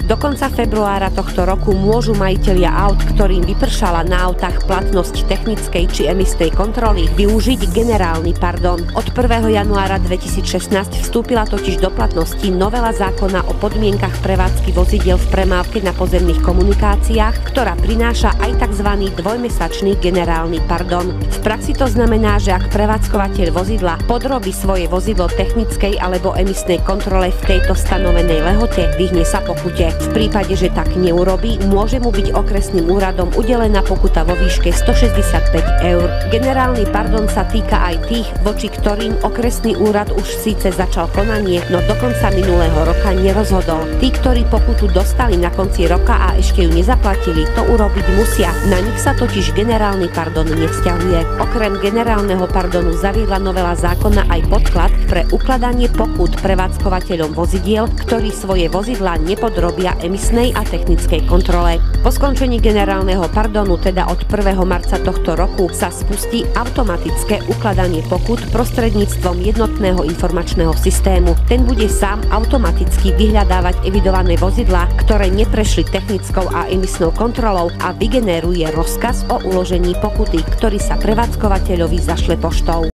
Do konca februára tohto roku môžu majitelia aut, ktorým vypršala na autách platnosť technickej či emisnej kontroly, využiť generálny pardon. Od 1. januára 2016 vstúpila totiž do platnosti novela zákona o podmienkach prevádzky vozidiel v premávke na pozemných komunikáciách, ktorá prináša aj tzv. Dvojmesačný generálny pardon. V praxi to znamená, že ak prevádzkovateľ vozidla podrobí svoje vozidlo technickej alebo emisnej kontrole v tejto stanovenej lehote, vyhne sa pokute. V prípade, že tak neurobí, môže mu byť okresným úradom udelená pokuta vo výške 165 eur. Generálny pardon sa týka aj tých, voči ktorým okresný úrad už síce začal konanie, no do konca minulého roka nerozhodol. Tí, ktorí pokutu dostali na konci roka a ešte ju nezaplatili, to urobiť musia. Na nich sa totiž generálny pardon nevzťahuje. Okrem generálneho pardonu zaviedla novela zákona aj podklad pre ukladanie pokút prevádzkovateľom vozidiel, ktorí svoje vozidlá nepodrobia emisnej a technickej kontrole. Po skončení generálneho pardonu, teda od 1. marca tohto roku, sa spustí automatické ukladanie pokút prostredníctvom jednotného informačného systému. Ten bude sám automaticky vyhľadávať evidované vozidlá, ktoré neprešli technickou a emisnou kontrolou, a vygeneruje rozkaz o uložení pokuty, ktorý sa prevádzkovateľovi zašle poštou.